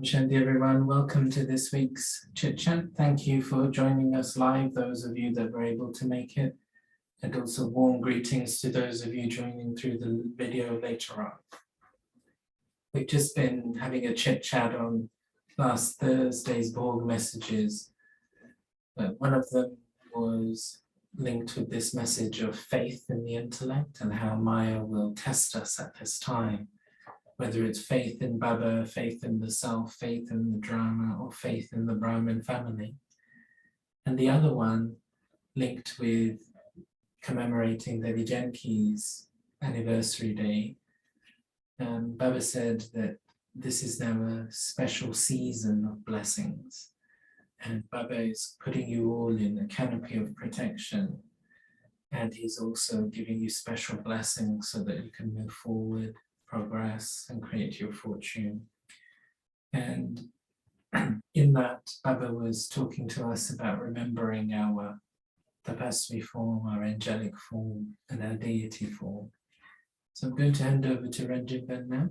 Shanti everyone, welcome to this week's Chit Chat. Thank you for joining us live, those of you that were able to make it, and also warm greetings to those of you joining through the video later on. We've just been having a chit chat on last Thursday's Borg messages. One of them was linked with this message of faith in the intellect and how Maya will test us at this time. Whether it's faith in Baba, faith in the self, faith in the drama, or faith in the Brahmin family. And the other one linked with commemorating Devi Janki's anniversary day. Baba said that this is now a special season of blessings. And Baba is putting you all in a canopy of protection. And he's also giving you special blessings so that you can move forward, progress, and create your fortune. And in that, Baba was talking to us about remembering our Tapasvi form, our angelic form, and our deity form. So I'm going to hand over to Ranjit now.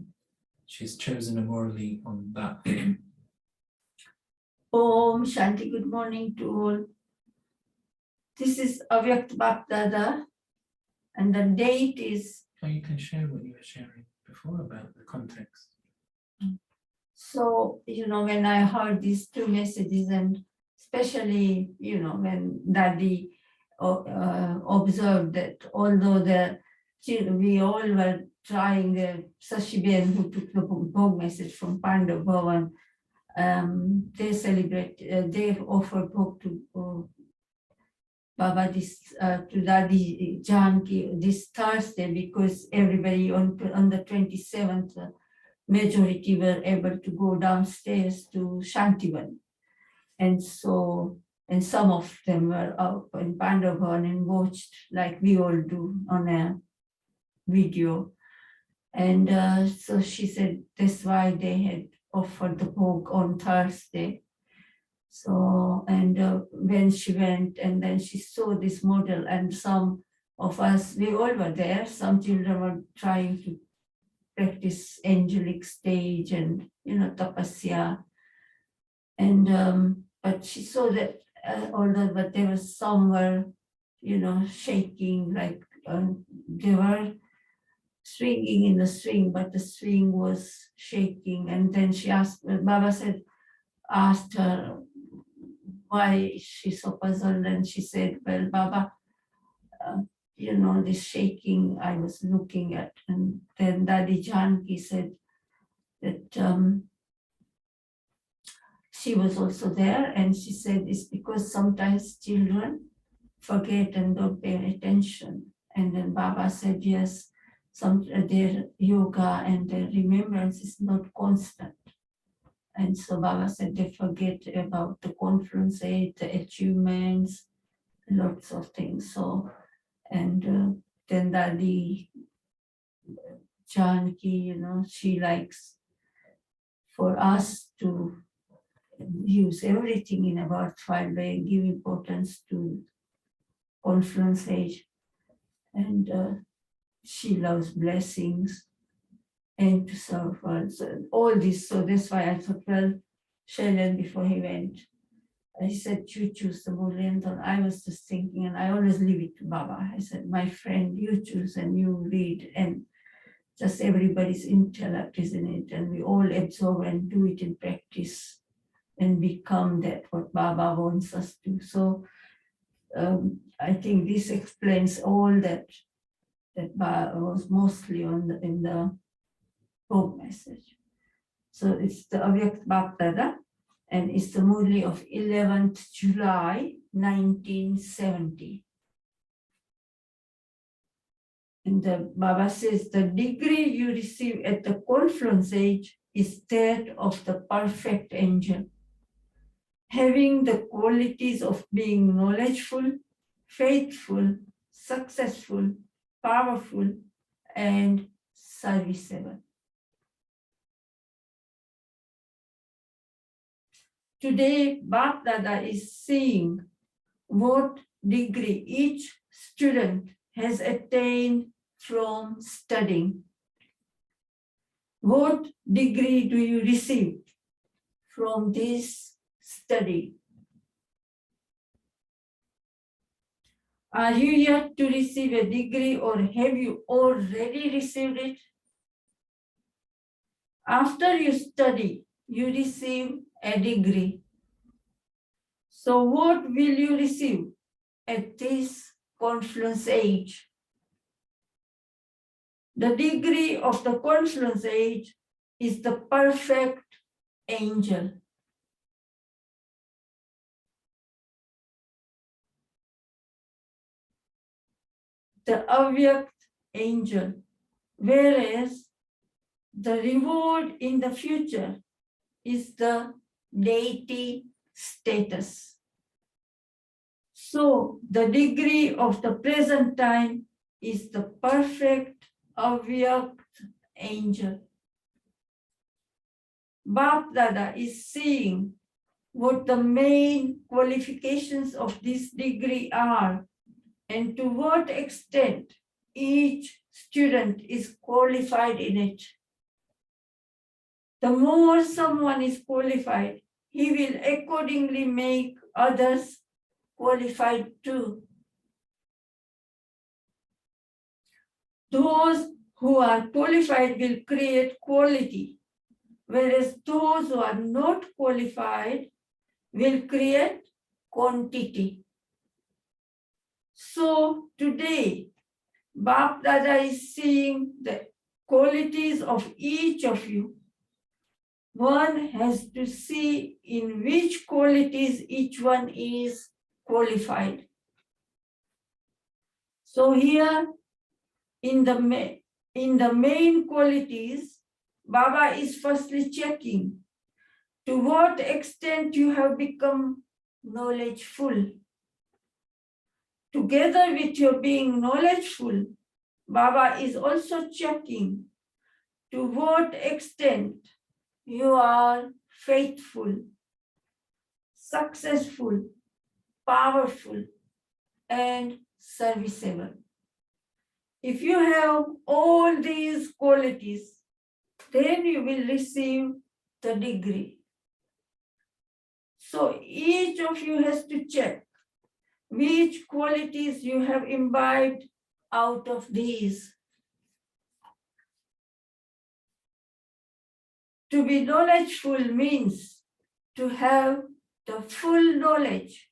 She's chosen a Murli on that. Om Shanti, good morning to all. This is Avyakt Bapdada, and the date is... Oh, you can share what you were sharing before about the context. So, when I heard these two messages, and especially, when Daddy observed that although we all were trying, the Sashiben who took the Bhog message from Pandav Bhavan, they offered Bhog to Baba to Daddy Janki this Thursday, because everybody on the 27th, majority were able to go downstairs to Shantivan. And some of them were up in Pandavan and watched like we all do on a video. And so she said that's why they had offered the Bhog on Thursday. So, and when she went and then she saw this model, and some of us, we all were there, some children were trying to practice angelic stage and, tapasya. And, but she saw that, but there was some were, shaking, like they were swinging in the swing, but the swing was shaking. And then she asked, Baba asked her, why she's so puzzled, and she said, well, Baba, this shaking I was looking at. And then Daddy Janki said that she was also there, and she said it's because sometimes children forget and don't pay attention. And then Baba said, yes, their yoga and their remembrance is not constant. And so Baba said they forget about the conference aid, the achievements, lots of things. So, and then Daddy Janki, she likes for us to use everything in a worthwhile way, give importance to conference age. And she loves blessings and to serve us, and all this. So that's why I thought, well, Shailen, before he went, I said, you choose the Murli. And I was just thinking, and I always leave it to Baba. I said, my friend, you choose and you read, and just everybody's intellect is in it, and we all absorb and do it in practice and become that what Baba wants us to. So I think this explains all that Baba was mostly in the Bhog message. So it's the Avyakt Bapdada, and it's the Murli of 11th July 1970. And the Baba says the degree you receive at the conference age is that of the perfect angel, having the qualities of being knowledgeful, faithful, successful, powerful, and serviceable. Today, Bapdada is seeing what degree each student has attained from studying. What degree do you receive? from this study? Are you yet to receive a degree, or have you already received it? After you study, you receive a degree. So what will you receive at this confluence age? The degree of the confluence age is the perfect angel. The avyakt angel, whereas the reward in the future is the deity status. So the degree of the present time is the perfect avyakt angel. Bap Dada is seeing what the main qualifications of this degree are and to what extent each student is qualified in it. The more someone is qualified, he will accordingly make others qualified too. Those who are qualified will create quality, whereas those who are not qualified will create quantity. So today, Bap Dada is seeing the qualities of each of you. One has to see in which qualities each one is qualified. So here in the main qualities, Baba is firstly checking to what extent you have become knowledgeful. Together with your being knowledgeful, Baba is also checking to what extent you are faithful, successful, powerful, and serviceable. If you have all these qualities, then you will receive the degree. So each of you has to check which qualities you have imbibed out of these. To be knowledgeful means to have the full knowledge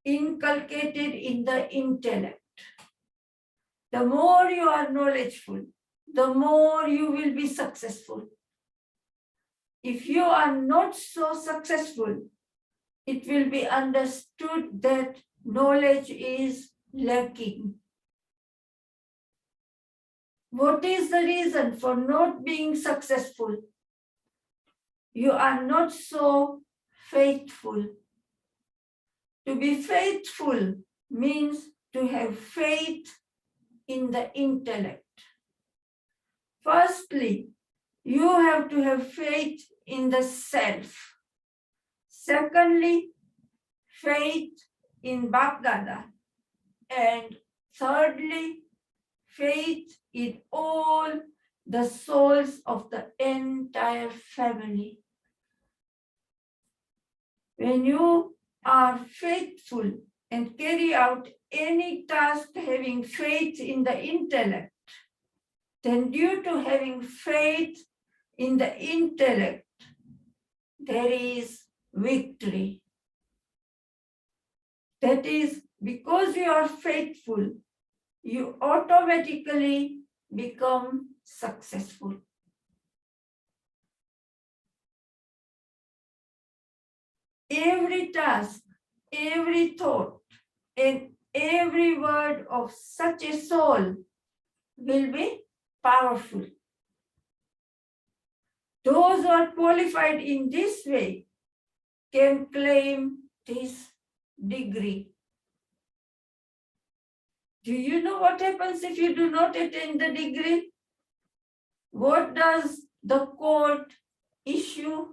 inculcated in the intellect. The more you are knowledgeful, the more you will be successful. If you are not so successful, it will be understood that knowledge is lacking. What is the reason for not being successful? You are not so faithful. To be faithful means to have faith in the intellect. Firstly, you have to have faith in the self. Secondly, faith in Bap Dada. And thirdly, faith in all the souls of the entire family. When you are faithful and carry out any task having faith in the intellect, then due to having faith in the intellect, there is victory. That is, because you are faithful, you automatically become successful. Every task, every thought, and every word of such a soul will be powerful. Those who are qualified in this way can claim this degree. Do you know what happens if you do not attain the degree? What does the court issue?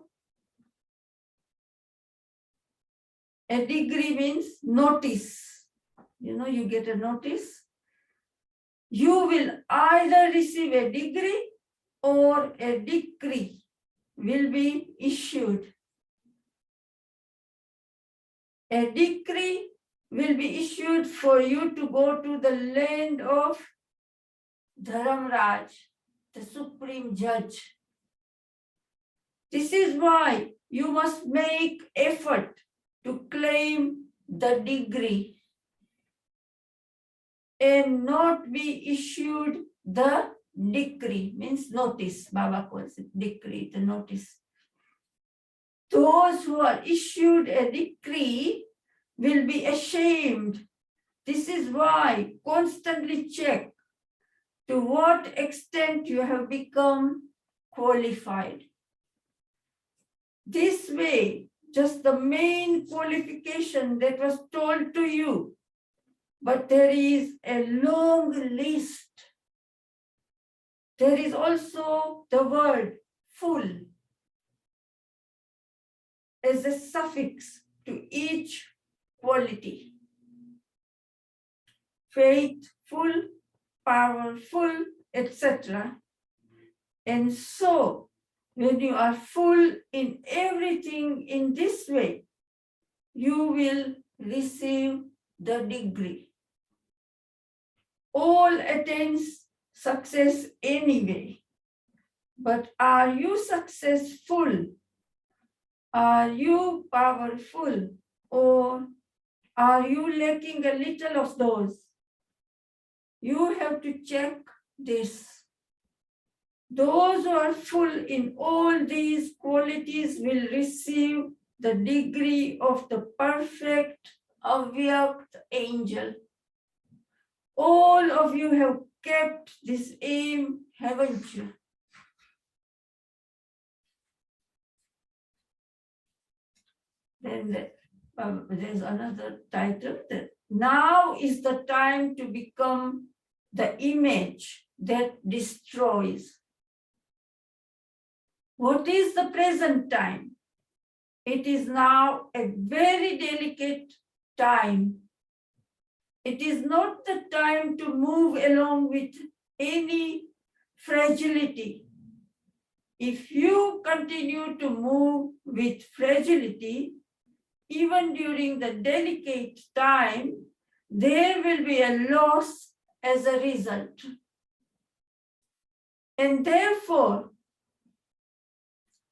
A degree means notice. You know, you get a notice. You will either receive a degree or a decree will be issued. A decree will be issued for you to go to the land of Dharamraj, the supreme judge. This is why you must make effort to claim the degree and not be issued the decree, means notice. Baba calls it decree, the notice. Those who are issued a decree will be ashamed. This is why constantly check to what extent you have become qualified. This way, just the main qualification that was told to you, but there is a long list. There is also the word full as a suffix to each quality. Faithful, powerful, etc. And so, when you are full in everything in this way, you will receive the degree. All attains success anyway. But are you successful? Are you powerful? Or are you lacking a little of those? You have to check this. Those who are full in all these qualities will receive the degree of the perfect Avyakt angel. All of you have kept this aim, haven't you? Then there's another title that now is the time to become the image that destroys. What is the present time? It is now a very delicate time. It is not the time to move along with any fragility. If you continue to move with fragility, even during the delicate time, there will be a loss as a result. And therefore,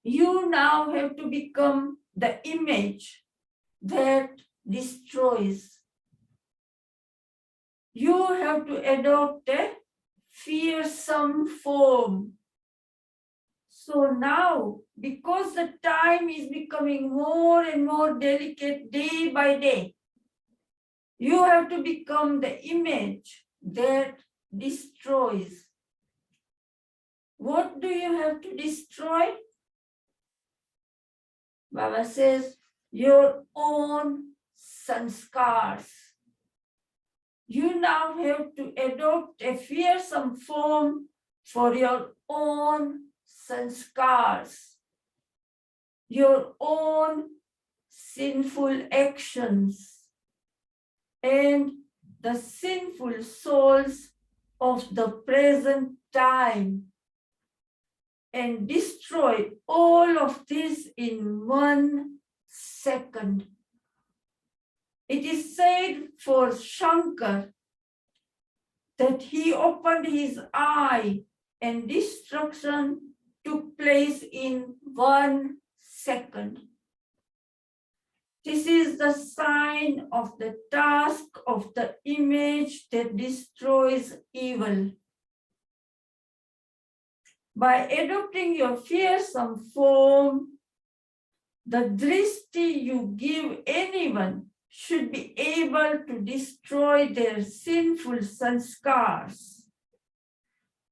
you now have to become the image that destroys. You have to adopt a fearsome form. So now, because the time is becoming more and more delicate day by day, you have to become the image that destroys. What do you have to destroy? Baba says, your own sanskars. You now have to adopt a fearsome form for your own sanskars, your own sinful actions, and the sinful souls of the present time, and destroy all of this in 1 second. It is said for Shankar that he opened his eye and destruction took place in 1 second. This is the sign of the task of the image that destroys evil. By adopting your fearsome form, the drishti you give anyone should be able to destroy their sinful sanskars.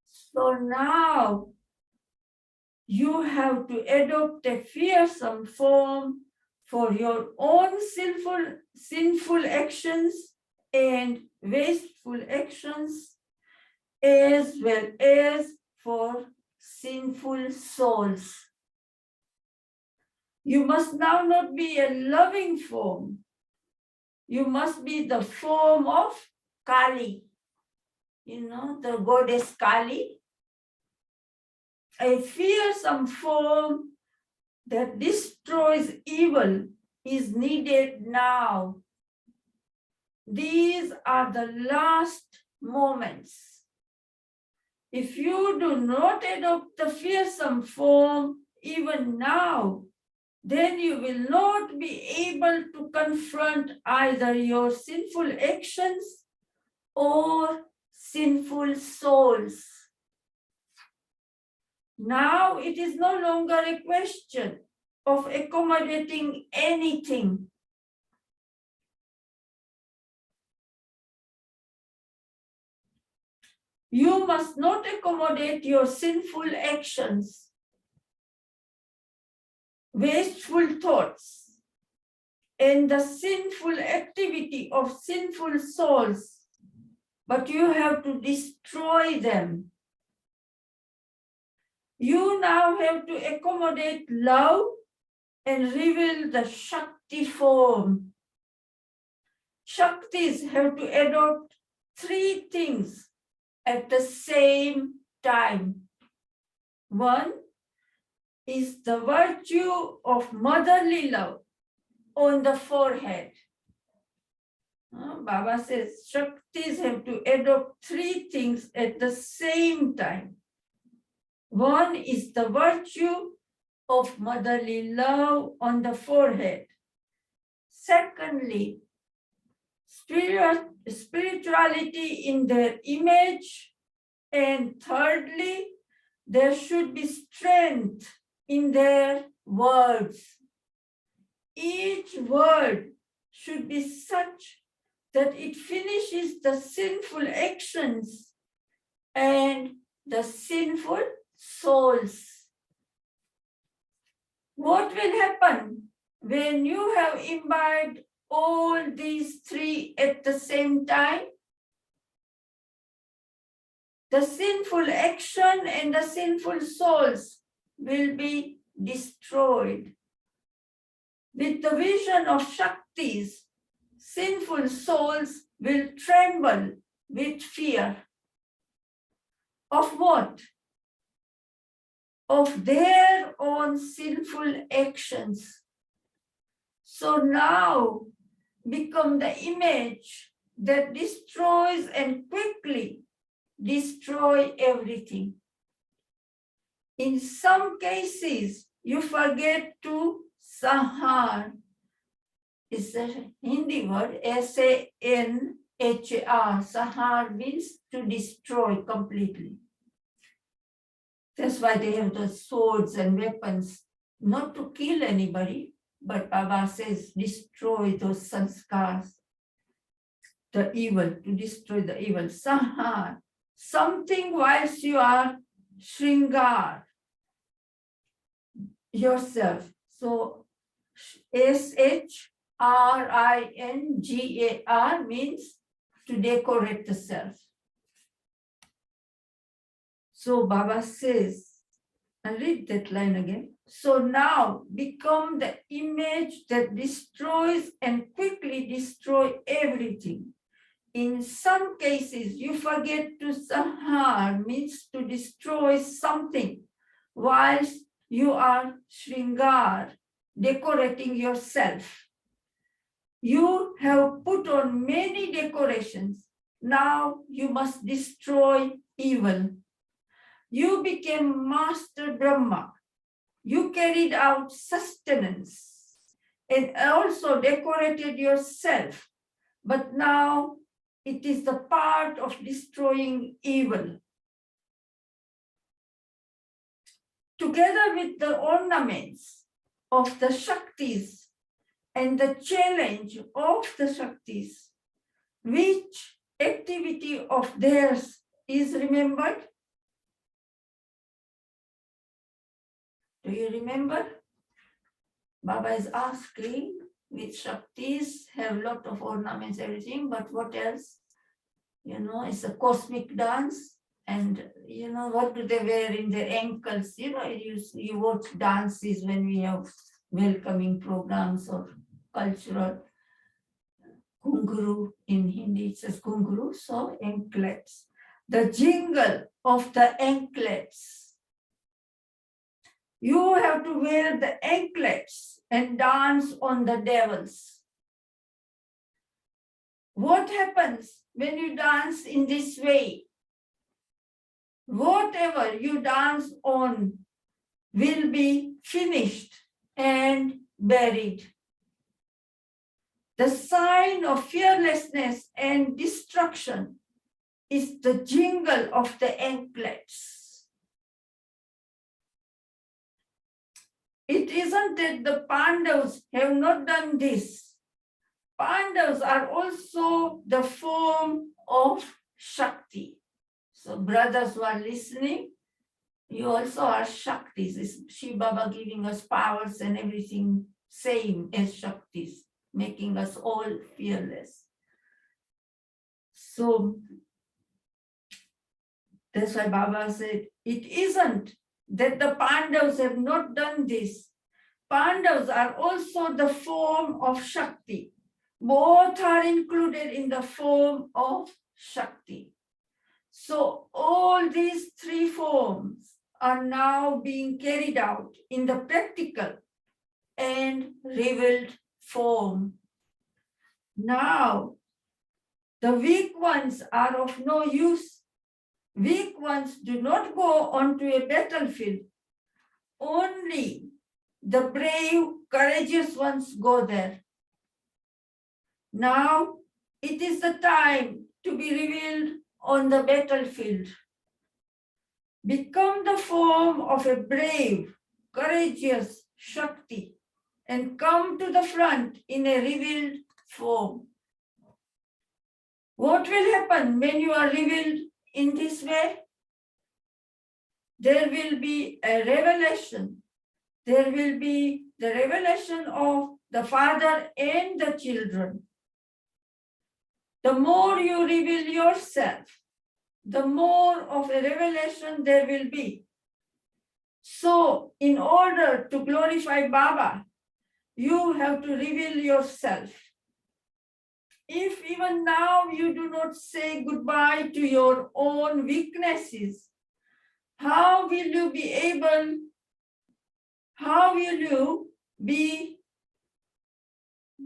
So now you have to adopt a fearsome form for your own sinful actions and wasteful actions, as well as for sinful souls. You must now not be a loving form. You must be the form of Kali. You know, the goddess Kali. A fearsome form that destroys evil is needed now. These are the last moments. If you do not adopt the fearsome form even now, then you will not be able to confront either your sinful actions or sinful souls. Now it is no longer a question of accommodating anything. You must not accommodate your sinful actions, wasteful thoughts, and the sinful activity of sinful souls, but you have to destroy them. You now have to accommodate love and reveal the Shakti form. Shaktis have to adopt three things at the same time. One is the virtue of motherly love on the forehead. Baba says Shaktis have to adopt three things at the same time. One is the virtue of motherly love on the forehead. Secondly, spirituality in their image. And thirdly, there should be strength in their words. Each word should be such that it finishes the sinful actions and the sinful souls. What will happen when you have imbibed all these three at the same time? The sinful action and the sinful souls will be destroyed. With the vision of Shaktis, sinful souls will tremble with fear. Of what? Of their own sinful actions. So now become the image that destroys and quickly destroy everything. In some cases, you forget to sahar. It's a Hindi word, S-A-N-H-A-R. Sahar means to destroy completely. That's why they have the swords and weapons, not to kill anybody, but Baba says destroy those sanskars, the evil, to destroy the evil. Sahar, something whilst you are shringar yourself. So S-H-R-I-N-G-A-R means to decorate the self. So Baba says, I'll read that line again. So now become the image that destroys and quickly destroy everything. In some cases, you forget to sahar, means to destroy something, whilst you are shringar, decorating yourself. You have put on many decorations. Now you must destroy evil. You became Master Brahma. You carried out sustenance and also decorated yourself. But now it is the part of destroying evil. Together with the ornaments of the Shaktis and the challenge of the Shaktis, which activity of theirs is remembered? Do you remember? Baba is asking, with Shaktis have a lot of ornaments, everything, but what else? You know, it's a cosmic dance. And you know, what do they wear in their ankles? You know, you watch dances when we have welcoming programs or cultural. Kunguru in Hindi, it says kunguru, so anklets. The jingle of the anklets. You have to wear the anklets and dance on the devils. What happens when you dance in this way? Whatever you dance on will be finished and buried. The sign of fearlessness and destruction is the jingle of the anklets. It isn't that the Pandavas have not done this. Pandavas are also the form of Shakti. So brothers who are listening, you also are Shaktis. Is Shiva Baba giving us powers and everything same as Shaktis, making us all fearless. So that's why Baba said, it isn't that the Pandavas have not done this. Pandavas are also the form of Shakti. Both are included in the form of Shakti. So all these three forms are now being carried out in the practical and revealed form. Now, the weak ones are of no use. Weak ones do not go onto a battlefield. Only the brave, courageous ones go there. Now, it is the time to be revealed on the battlefield. Become the form of a brave, courageous Shakti and come to the front in a revealed form. What will happen when you are revealed in this way? There will be a revelation. There will be the revelation of the Father and the children. The more you reveal yourself, the more of a revelation there will be. So, in order to glorify Baba, you have to reveal yourself. If even now you do not say goodbye to your own weaknesses, how will you be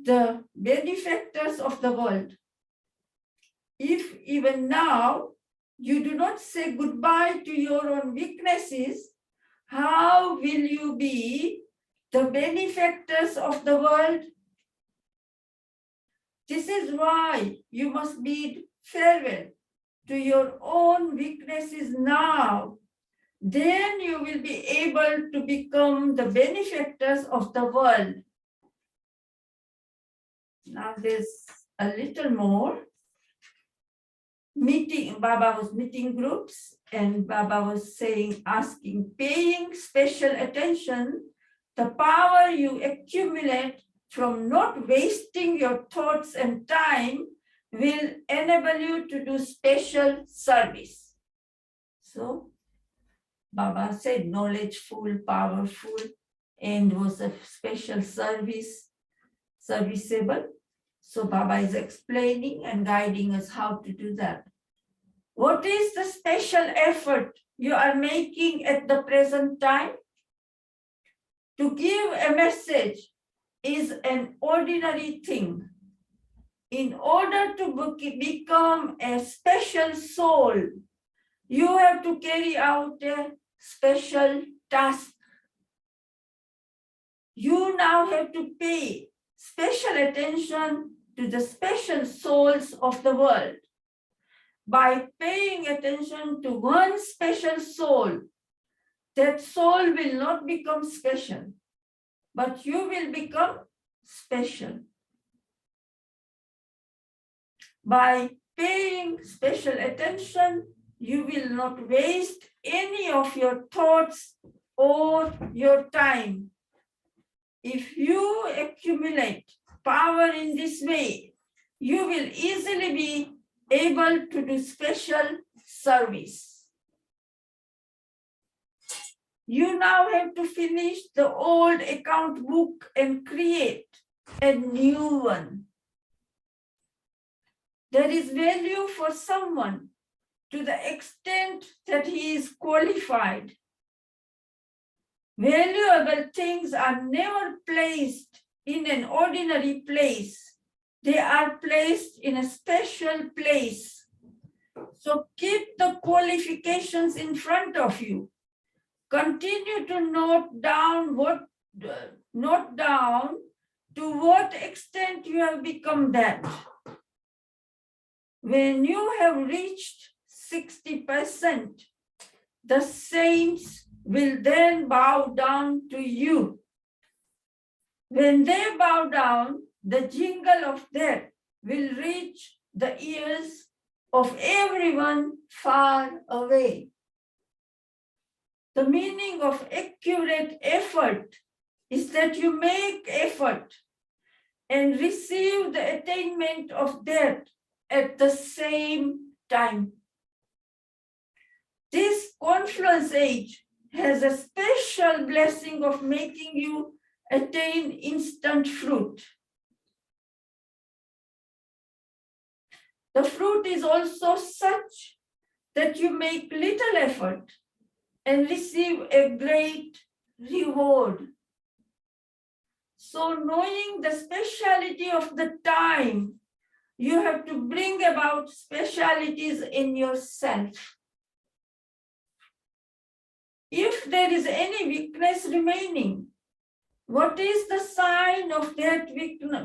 the benefactors of the world? If even now you do not say goodbye to your own weaknesses, how will you be the benefactors of the world? This is why you must bid farewell to your own weaknesses now. Then you will be able to become the benefactors of the world. Now there's a little more. Baba was meeting groups and Baba was paying special attention, the power you accumulate from not wasting your thoughts and time will enable you to do special service. So Baba said knowledgeful, powerful, and was a special serviceable. So Baba is explaining and guiding us how to do that. What is the special effort you are making at the present time? To give a message is an ordinary thing. In order to become a special soul, you have to carry out a special task. You now have to pay special attention to the special souls of the world. By paying attention to one special soul, that soul will not become special, but you will become special. By paying special attention, you will not waste any of your thoughts or your time. If you accumulate power in this way, you will easily be able to do special service. You now have to finish the old account book and create a new one. There is value for someone to the extent that he is qualified. Valuable things are never placed in an ordinary place. They are placed in a special place. So keep the qualifications in front of you. Continue to note down to what extent you have become that. When you have reached 60%, the saints will then bow down to you. When they bow down, the jingle of death will reach the ears of everyone far away. The meaning of accurate effort is that you make effort and receive the attainment of death at the same time. This confluence age has a special blessing of making you attain instant fruit. The fruit is also such that you make little effort and receive a great reward. So knowing the speciality of the time, you have to bring about specialities in yourself. If there is any weakness remaining, what is the sign of that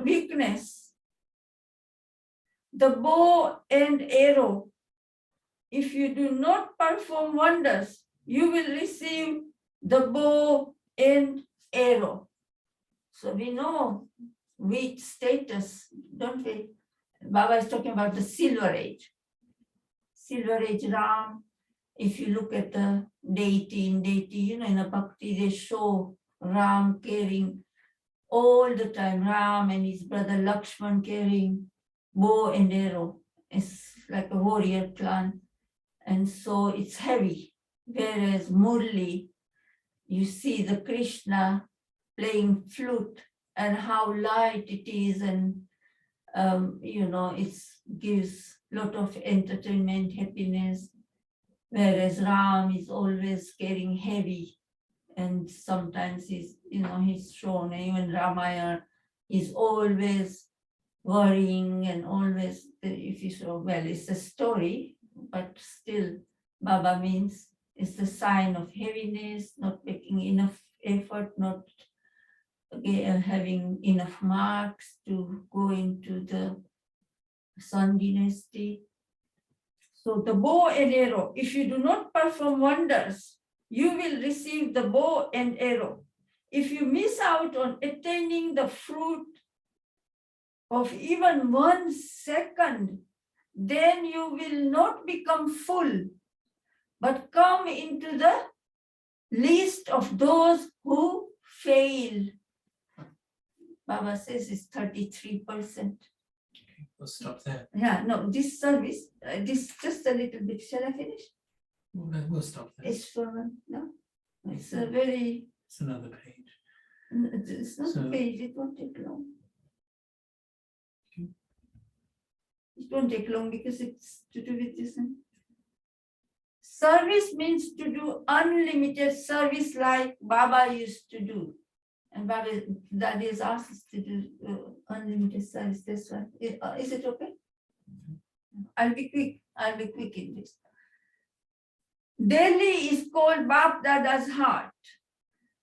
weakness? The bow and arrow. If you do not perform wonders, you will receive the bow and arrow. So we know which status, don't we? Baba is talking about the Silver Age. Silver Age Ram. If you look at the deity, in a bhakti, they show Ram carrying all the time, Ram and his brother Lakshman carrying bow and arrow. It's like a warrior clan. And so it's heavy. Whereas Murli, you see the Krishna playing flute and how light it is, and it gives a lot of entertainment, happiness. Whereas Ram is always carrying heavy, and sometimes he's shown, even Ramayana is always worrying and always, if you saw, well, it's a story, but still Baba means it's the sign of heaviness, not making enough effort, not having enough marks to go into the Sun dynasty. So the bow and arrow, if you do not perform wonders, you will receive the bow and arrow. If you miss out on attaining the fruit of even 1 second, then you will not become full, but come into the list of those who fail. Baba says it's 33%. We'll stop there. Yeah, no, this service, this just a little bit. Shall I finish? We'll stop there. It's for, no, it's a very. It's another page. It's not a page, it won't take long. Okay. It won't take long because it's to do with this. Service means to do unlimited service like Baba used to do. And Baba, Daddy has asked us to do unlimited service. That's why. Is it okay? I'll be quick. I'll be quick in this. Delhi is called Bap Dada's heart.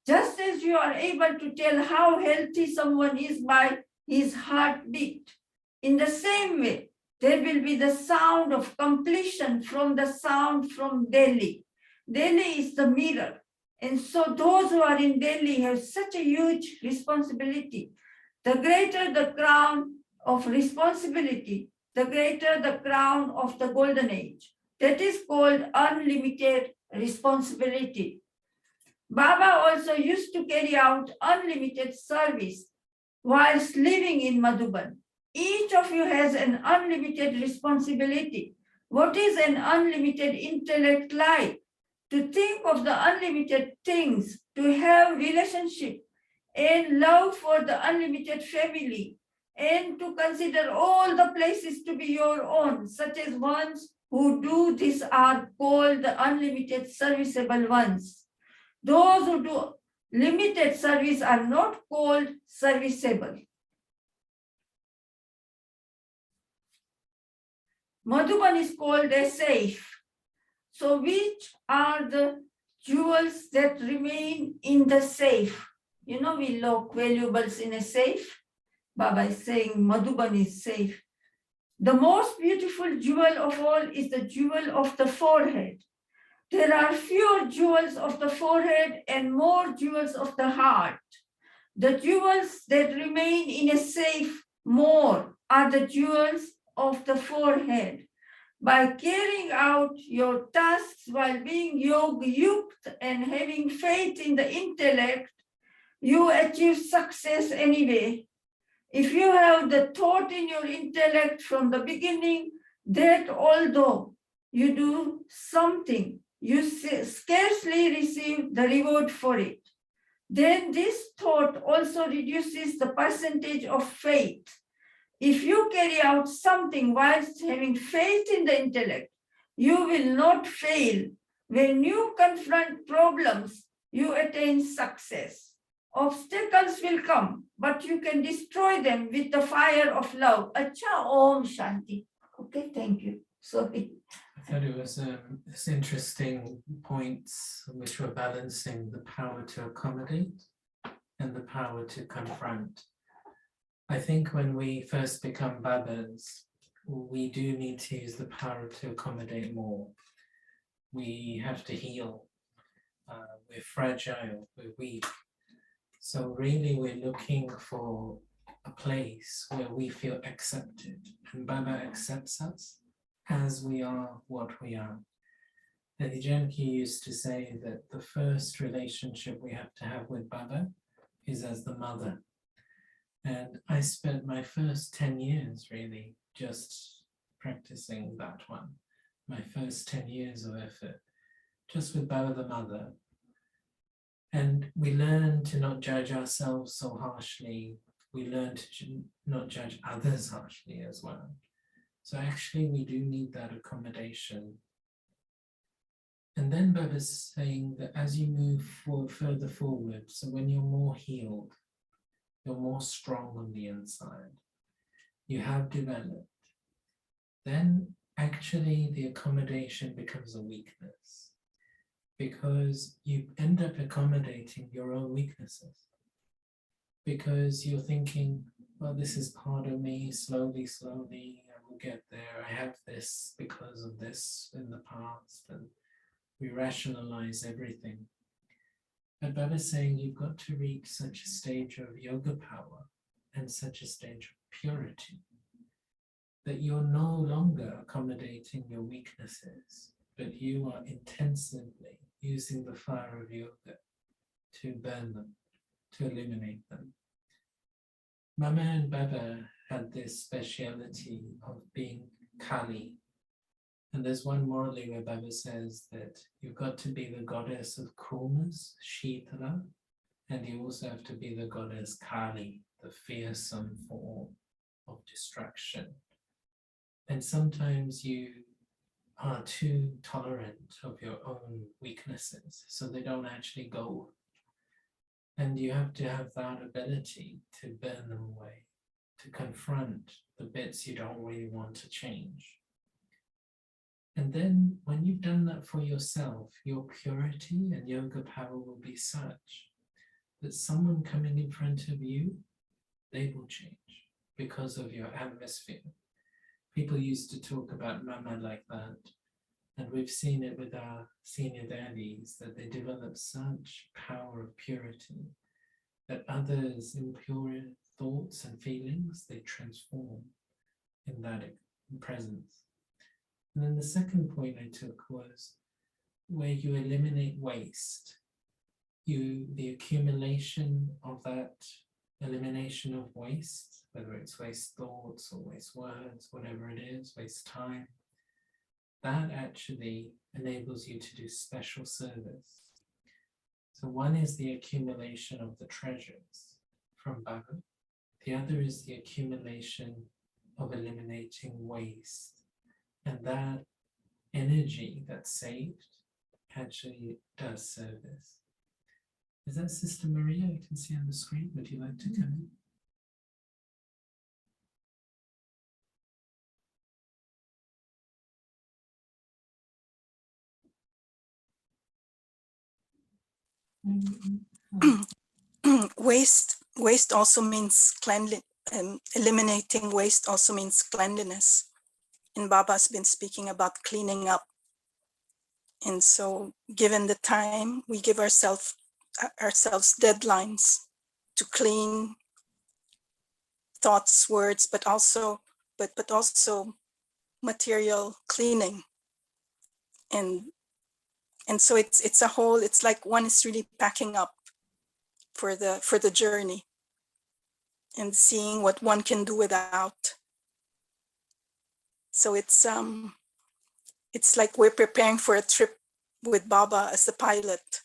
Just as you are able to tell how healthy someone is by his heartbeat, in the same way, there will be the sound of completion from the sound from Delhi. Delhi is the mirror. And so those who are in Delhi have such a huge responsibility. The greater the crown of responsibility, the greater the crown of the golden age. That is called unlimited responsibility. Baba also used to carry out unlimited service whilst living in Madhuban. Each of you has an unlimited responsibility. What is an unlimited intellect like? To think of the unlimited things, to have relationship and love for the unlimited family, and to consider all the places to be your own, such as ones who do this are called the unlimited serviceable ones. Those who do limited service are not called serviceable. Madhuban is called a safe. So which are the jewels that remain in the safe? You know, we lock valuables in a safe. Baba is saying Madhuban is safe. The most beautiful jewel of all is the jewel of the forehead. There are fewer jewels of the forehead and more jewels of the heart. The jewels that remain in a safe more are the jewels of the forehead. By carrying out your tasks while being yoga-yukta and having faith in the intellect, you achieve success anyway. If you have the thought in your intellect from the beginning that although you do something, you scarcely receive the reward for it, then this thought also reduces the percentage of faith. If you carry out something whilst having faith in the intellect, you will not fail. When you confront problems, you attain success. Obstacles will come, but you can destroy them with the fire of love. Acha, Om Shanti. Okay, thank you. Sorry. I thought it was this interesting points which were balancing the power to accommodate and the power to confront. I think when we first become Babas, we do need to use the power to accommodate more. We have to heal. We're fragile, we're weak. So really we're looking for a place where we feel accepted, and Baba accepts us as we are what we are. The Janki used to say that the first relationship we have to have with Baba is as the mother. And I spent my first 10 years really just practicing that one. My first 10 years of effort, just with Baba the mother. And we learn to not judge ourselves so harshly. We learn to not judge others harshly as well. So actually we do need that accommodation. And then Baba's saying that as you move further forward, so when you're more healed, you're more strong on the inside, you have developed, then actually the accommodation becomes a weakness, because you end up accommodating your own weaknesses, because you're thinking, well, this is part of me, slowly, I will get there. I have this because of this in the past, and we rationalize everything. But Baba's saying you've got to reach such a stage of yoga power and such a stage of purity that you're no longer accommodating your weaknesses, but you are intensively using the fire of yoga to burn them, to eliminate them. Mama and Baba had this speciality of being Kali. And there's one Murli where Baba says that you've got to be the goddess of coolness, Shitala, and you also have to be the goddess Kali, the fearsome form of destruction. And sometimes you are too tolerant of your own weaknesses, so they don't actually go. And you have to have that ability to burn them away, to confront the bits you don't really want to change. And then when you've done that for yourself, your purity and yoga power will be such that someone coming in front of you, they will change because of your atmosphere. People used to talk about Mama like that, and we've seen it with our senior daddies, that they develop such power of purity that others' impure thoughts and feelings, they transform in that presence. And then the second point I took was where you eliminate waste. The accumulation of that elimination of waste, whether it's waste thoughts or waste words, whatever it is, waste time, that actually enables you to do special service. So one is the accumulation of the treasures from Baba. The other is the accumulation of eliminating waste. And that energy that's saved actually does service. Is that Sister Maria? You can see on the screen. Would you like to come in? Waste also means cleanliness. Eliminating waste also means cleanliness. And Baba's been speaking about cleaning up. And so given the time, we give ourselves deadlines to clean thoughts, words, but also material cleaning. And so it's a whole, it's like one is really packing up for the journey and seeing what one can do without. So it's like we're preparing for a trip with Baba as the pilot.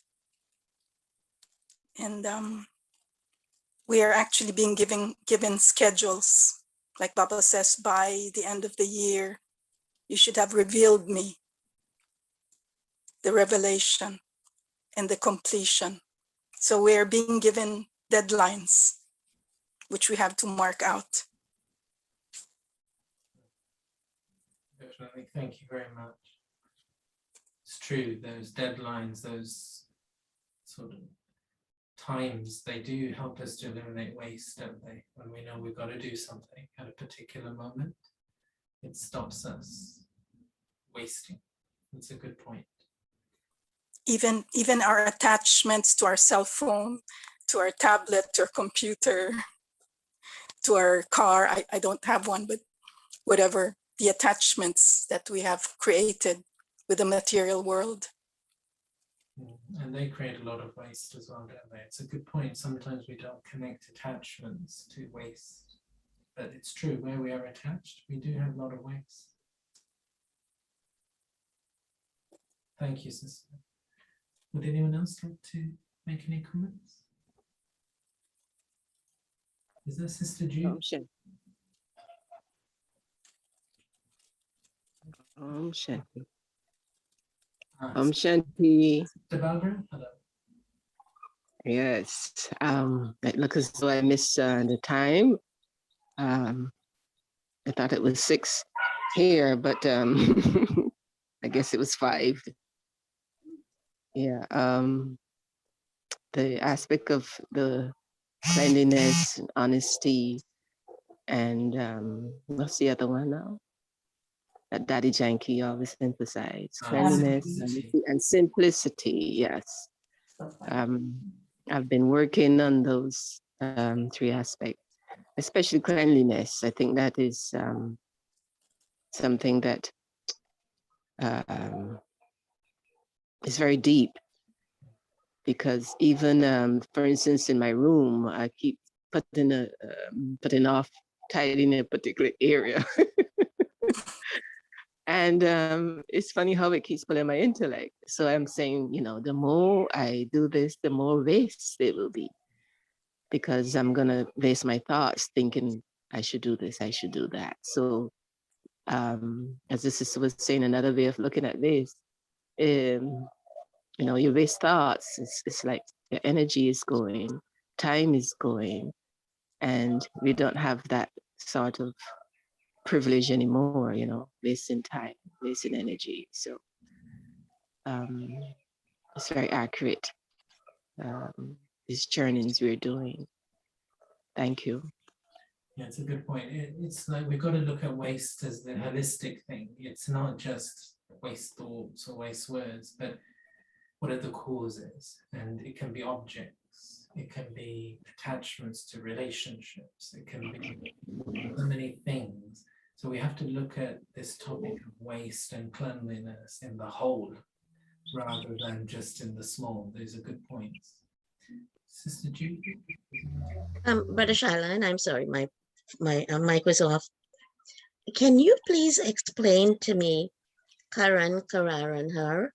And we are actually being given schedules. Like Baba says, by the end of the year, you should have revealed me, the revelation and the completion. So we are being given deadlines, which we have to mark out. Definitely, thank you very much. It's true, those deadlines, those sort of times, they do help us to eliminate waste, don't they? When we know we've got to do something at a particular moment, it stops us wasting. That's a good point. Even our attachments to our cell phone, to our tablet, to our computer, to our car. I don't have one, but whatever the attachments that we have created with the material world. And they create a lot of waste as well, don't they? It's a good point. Sometimes we don't connect attachments to waste, but it's true, where we are attached, we do have a lot of waste. Thank you, sister. Would anyone else like to make any comments? Is that Sister Jude? Shanti. Ah, Shanti. Sister Barbara? Hello. Yes. It looks as though I missed the time. I thought it was 6 here, but I guess it was 5. Yeah. The aspect of the cleanliness, honesty, and what's the other one now? That Daddy Janky always emphasized. Cleanliness, honesty, and simplicity. Yes. I've been working on those 3 aspects, especially cleanliness. I think that is something that is very deep, because even, for instance, in my room, I keep putting off tidying a particular area. And it's funny how it keeps pulling my intellect. So I'm saying, the more I do this, the more waste it will be, because I'm going to waste my thoughts thinking I should do this, I should do that. So as the sister was saying, another way of looking at this, you waste thoughts. It's like your energy is going, time is going, and we don't have that sort of privilege anymore, wasting time, wasting energy. So it's very accurate, these journeys we're doing. Thank you. Yeah, it's a good point. It's like we've got to look at waste as the holistic thing. It's not just waste thoughts or waste words, but what are the causes? And it can be objects, it can be attachments to relationships, it can be so many things. So we have to look at this topic of waste and cleanliness in the whole, rather than just in the small. Those are good points. Sister Judy? Brother Shalon, I'm sorry, my mic was off. Can you please explain to me Karan, Kararan, her?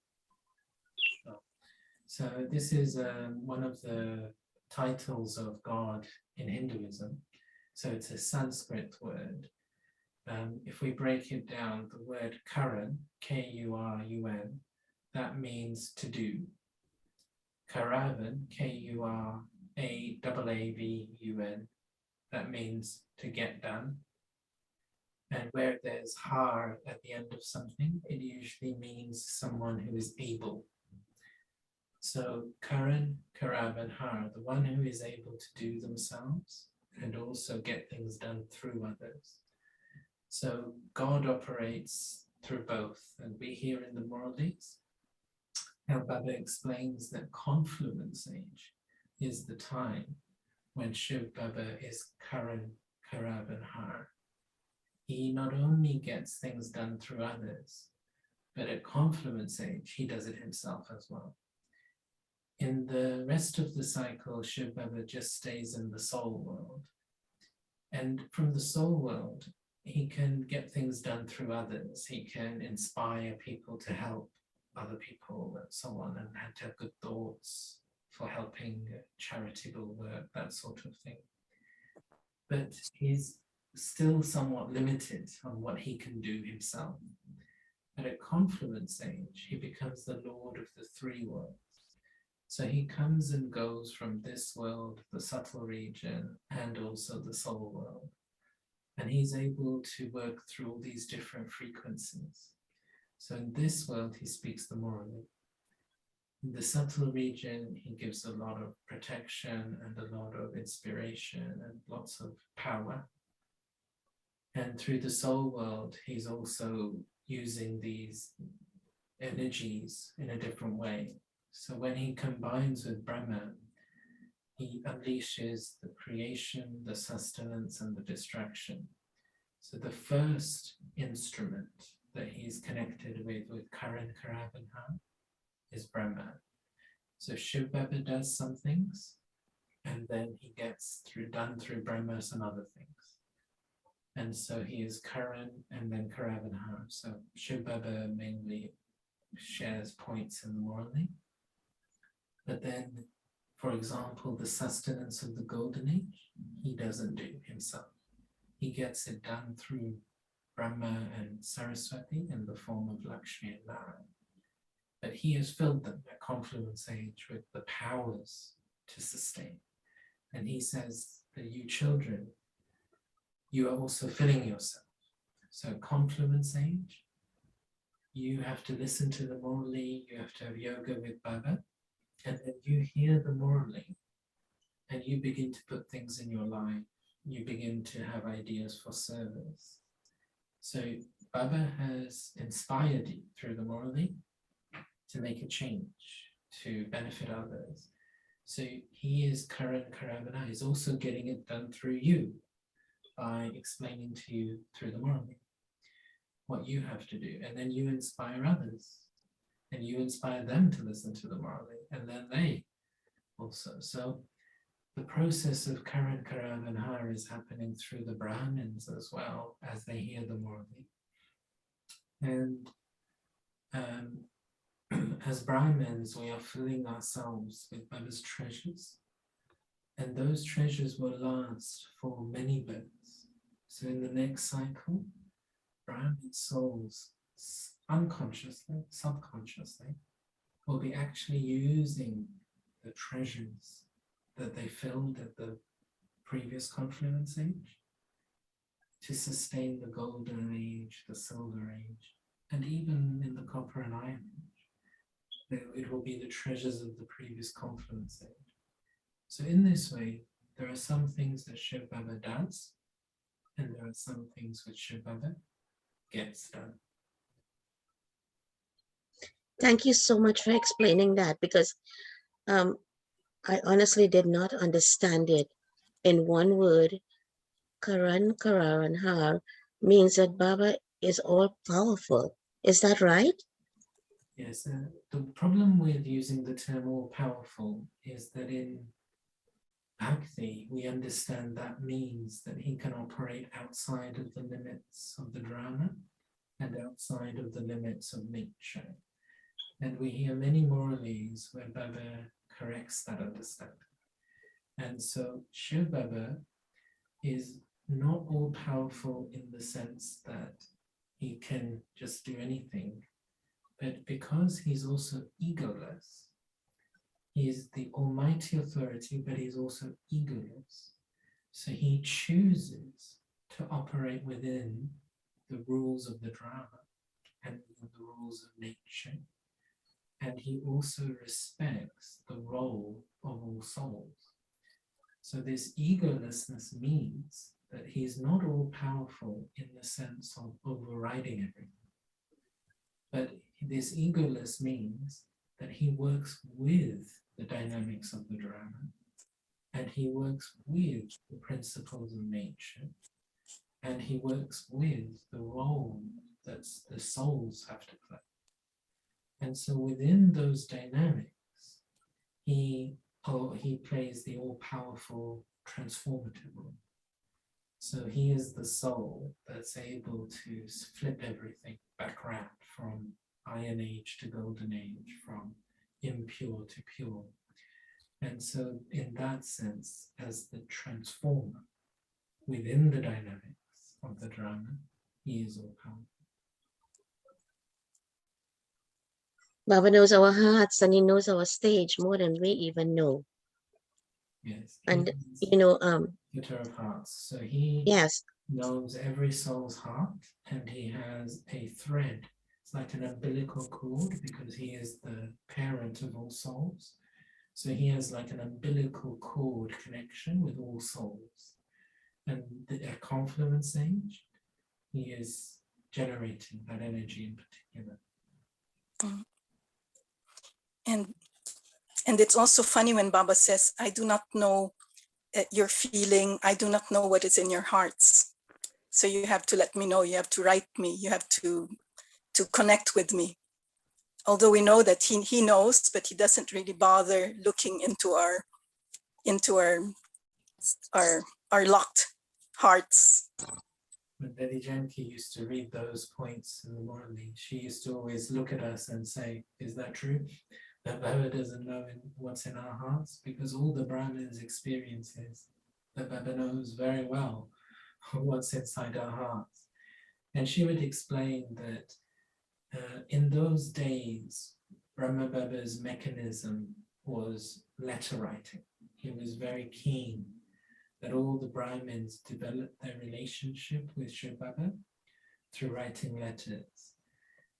So this is one of the titles of God in Hinduism. So it's a Sanskrit word. If we break it down, the word Karan, K-U-R-U-N, that means to do. Kuravan, K-U-R-A-A-V-U-N, that means to get done. And where there's har at the end of something, it usually means someone who is able. So Karan, Kuravan, har, the one who is able to do themselves and also get things done through others. So God operates through both, and we hear in the Murlis how Baba explains that confluence age is the time when Shiv Baba is Karan, Kuravan, har. He not only gets things done through others, but at confluence age, he does it himself as well. In the rest of the cycle, Shiv Baba just stays in the soul world. And from the soul world, he can get things done through others. He can inspire people to help other people and so on, and to have good thoughts for helping charitable work, that sort of thing. But he's still somewhat limited on what he can do himself. But at confluence age, he becomes the Lord of the three worlds. So he comes and goes from this world, the subtle region, and also the soul world. And he's able to work through all these different frequencies. So in this world, he speaks the Murli. In the subtle region, he gives a lot of protection and a lot of inspiration and lots of power. And through the soul world, he's also using these energies in a different way. So when he combines with Brahma, he unleashes the creation, the sustenance, and the distraction. So the first instrument that he's connected with Karan, Kuravan, har, is Brahma. So Shiv Baba does some things, and then he gets done through Brahma some other things. And so he is Karan and then Kuravan, har. So Shiv Baba mainly shares points in the Murli. But then, for example, the sustenance of the golden age, he doesn't do himself. He gets it done through Brahma and Saraswati in the form of Lakshmi and Narayan. But he has filled them at confluence age with the powers to sustain. And he says that you children, you are also filling yourself. So confluence age, you have to listen to the Murli, you have to have yoga with Baba, and then you hear the Murli, and you begin to put things in your life. You begin to have ideas for service. So Baba has inspired you through the Murli to make a change, to benefit others. So he is Karan, Kuravan. He's also getting it done through you by explaining to you through the Murli what you have to do. And then you inspire others. And you inspire them to listen to the Murli. And then they also. So the process of Karan, Kuravan, har is happening through the Brahmins as well as they hear the Murli. And as Brahmins, we are filling ourselves with Baba's treasures. And those treasures will last for many births. So in the next cycle, Brahmin souls unconsciously, subconsciously, will be actually using the treasures that they filled at the previous confluence age to sustain the golden age, the silver age, and even in the copper and iron age. It will be the treasures of the previous confluence age. So in this way, there are some things that Shiv Baba does, and there are some things which Shiv Baba gets done. Thank you so much for explaining that, because I honestly did not understand it. In one word, Karan, Kuravan, har means that Baba is all powerful. Is that right? Yes, the problem with using the term all powerful is that in Bhakti, we understand that means that he can operate outside of the limits of the drama and outside of the limits of nature. And we hear many Murlis where Baba corrects that understanding. And so Shiv Baba is not all powerful in the sense that he can just do anything, but because he's also egoless, He is the almighty authority, but he's also egoless. So he chooses to operate within the rules of the drama and the rules of nature. And he also respects the role of all souls. So this egolessness means that he's not all powerful in the sense of overriding everything. But this egoless means that he works with the dynamics of the drama, and he works with the principles of nature, and he works with the role that the souls have to play. And so within those dynamics, he plays the all-powerful transformative role. So he is the soul that's able to flip everything back around from Iron Age to Golden Age, from impure to pure. And so in that sense, as the transformer within the dynamics of the drama, he is all powerful. Baba knows our hearts and he knows our stage more than we even know. Yes. And you know, Gitter of hearts. So he yes, knows every soul's heart, and he has a thread. It's like an umbilical cord because he is the parent of all souls. So he has like an umbilical cord connection with all souls. And at confluence age, he is generating that energy in particular. And it's also funny when Baba says, I do not know your feeling. I do not know what is in your hearts. So you have to let me know. You have to write me. You have to connect with me. Although we know that he knows, but he doesn't really bother looking into our locked hearts. When Lady Janki used to read those points in the Murli, she used to always look at us and say, is that true? That Baba doesn't know what's in our hearts, because all the Brahmins' experiences that Baba knows very well what's inside our hearts. And she would explain that in those days, Brahma Baba's mechanism was letter writing. He was very keen that all the Brahmins developed their relationship with Shiv Baba through writing letters.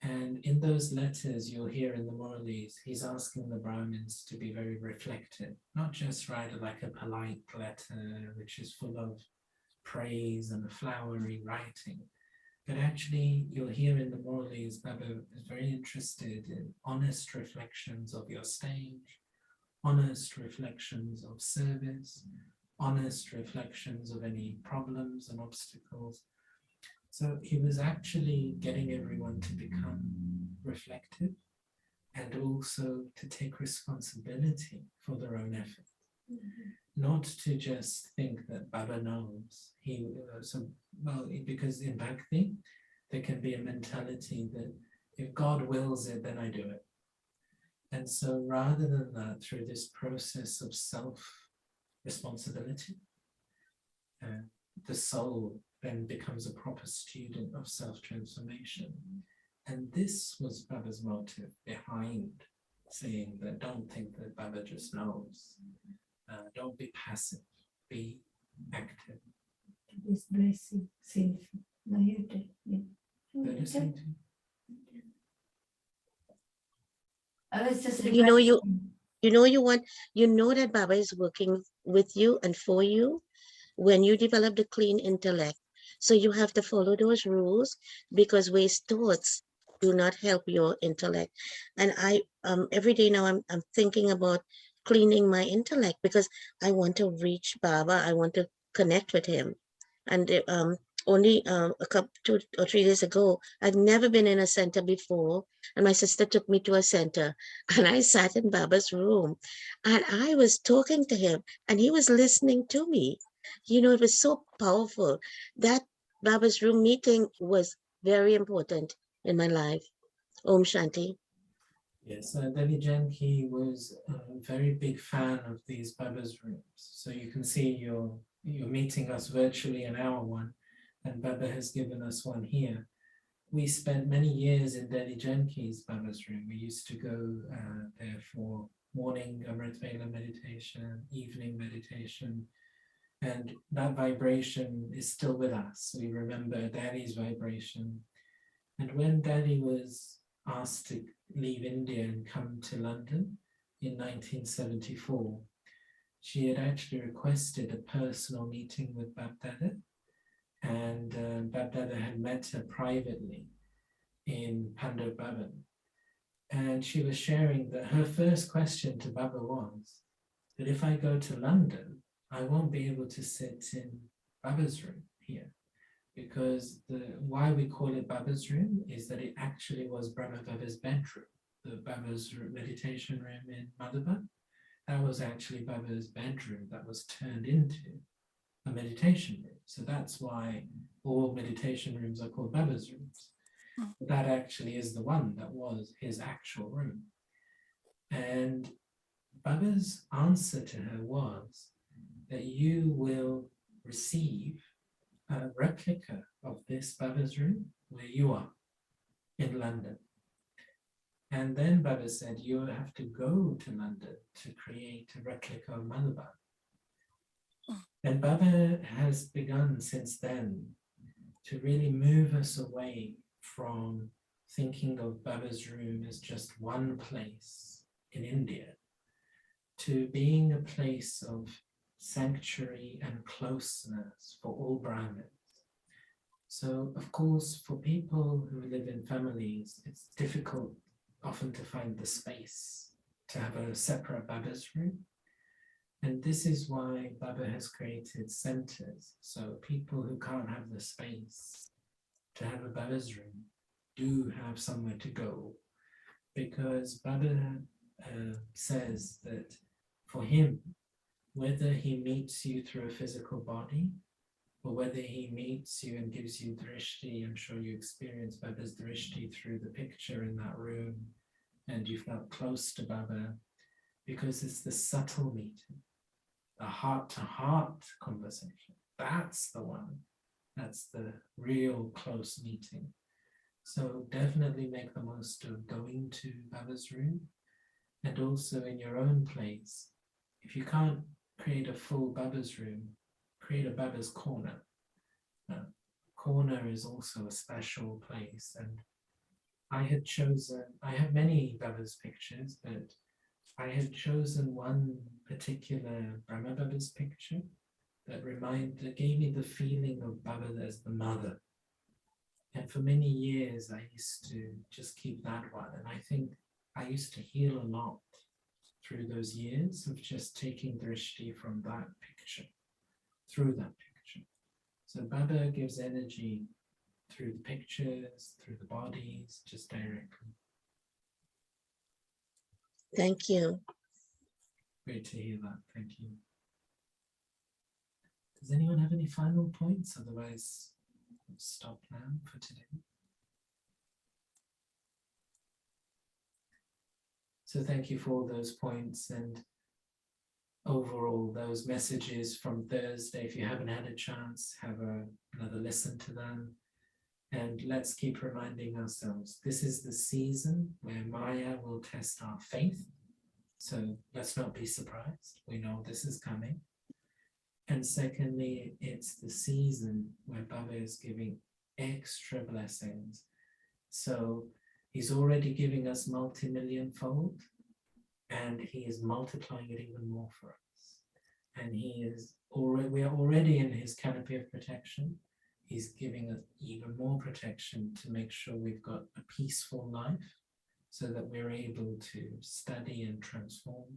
And in those letters, you'll hear in the Murlis, he's asking the Brahmins to be very reflective, not just write like a polite letter, which is full of praise and flowery writing, but actually you'll hear in the Murlis, Baba is very interested in honest reflections of your stage, honest reflections of service, honest reflections of any problems and obstacles. So he was actually getting everyone to become reflective and also to take responsibility for their own effort. Not to just think that Baba knows. Because in Bhakti, there can be a mentality that if God wills it, then I do it. And so rather than that, through this process of self-responsibility, the soul then becomes a proper student of self-transformation. And this was Baba's motive behind saying that don't think that Baba just knows. Don't be passive, be active. This blessing, sinful. No, you did. They're listening to you. I was just you know that Baba is working with you and for you when you develop the clean intellect. So you have to follow those rules, because waste thoughts do not help your intellect. And I every day now I'm thinking about cleaning my intellect, because I want to reach Baba. I want to connect with him. And only a couple 2 or 3 days ago, I'd never been in a center before, and my sister took me to a center, and I sat in Baba's room, and I was talking to him, and he was listening to me. You know, it was so powerful. That Baba's room meeting was very important in my life. Om Shanti. Yes, Devi Janki was a very big fan of these Baba's rooms. So you can see you're meeting us virtually in our one, and Baba has given us one here. We spent many years in Devi Janki's Baba's room. We used to go there for morning Amrit Vela meditation, evening meditation, and that vibration is still with us. We remember Daddy's vibration. And when Daddy was asked to leave India and come to London in 1974, she had actually requested a personal meeting with Bab Dada, and Bab Dada had met her privately in Pandar Bhavan. And she was sharing that her first question to Baba was that if I go to London, I won't be able to sit in Baba's room here, because why we call it Baba's room is that it actually was Brahma Baba's bedroom, the Baba's meditation room in Madhaba. That was actually Baba's bedroom that was turned into a meditation room. So that's why all meditation rooms are called Baba's rooms. But that actually is the one that was his actual room. And Baba's answer to her was that you will receive a replica of this Baba's room where you are in London. And then Baba said, you have to go to London to create a replica of Malabar. And Baba has begun since then to really move us away from thinking of Baba's room as just one place in India to being a place of sanctuary and closeness for all Brahmins. So, of course, for people who live in families, it's difficult often to find the space to have a separate Baba's room. And this is why Baba has created centers. So people who can't have the space to have a Baba's room do have somewhere to go, because Baba says that for him, whether he meets you through a physical body or whether he meets you and gives you drishti, I'm sure you experienced Baba's drishti through the picture in that room, and you felt close to Baba, because it's the subtle meeting, the heart-to-heart conversation. That's the one. That's the real close meeting. So definitely make the most of going to Baba's room, and also in your own place. If you can't create a full Baba's room, create a Baba's corner. Corner is also a special place, and I have many Baba's pictures, but I had chosen one particular Brahma Baba's picture that gave me the feeling of Baba as the mother. And for many years, I used to just keep that one. And I think I used to heal a lot through those years of just taking drishti from that picture, through that picture. So Baba gives energy through the pictures, through the bodies, just directly. Thank you. Great to hear that. Thank you. Does anyone have any final points? Otherwise, we'll stop now for today. So thank you for all those points, and overall those messages from Thursday. If you haven't had a chance, have another listen to them. And let's keep reminding ourselves, this is the season where Maya will test our faith. So let's not be surprised. We know this is coming. And secondly, it's the season where Baba is giving extra blessings. So he's already giving us multi-million fold, and he is multiplying it even more for us. And we are already in his canopy of protection. He's giving us even more protection to make sure we've got a peaceful life, so that we're able to study and transform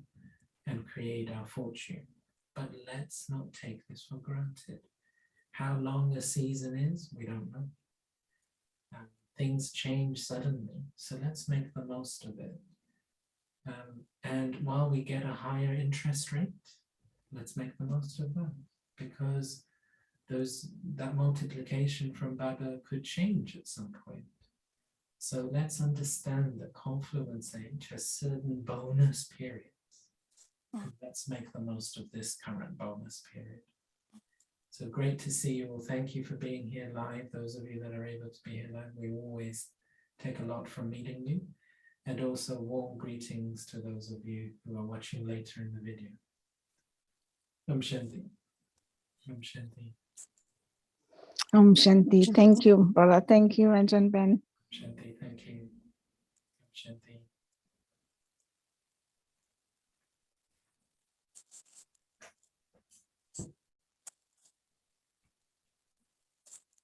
and create our fortune. But let's not take this for granted. How long a season is, we don't know. Things change suddenly, so let's make the most of it. And while we get a higher interest rate, let's make the most of that, because that multiplication from Baba could change at some point. So let's understand the confluence age has certain bonus periods. And let's make the most of this current bonus period. So great to see you all. Thank you for being here live. Those of you that are able to be here live, we always take a lot from meeting you. and also warm greetings to those of you who are watching later in the video. Om Shanti. Om Shanti. Om Shanti. Thank you, brother. Thank you, Ranjan Ben. Shanti, thank you. Shanti.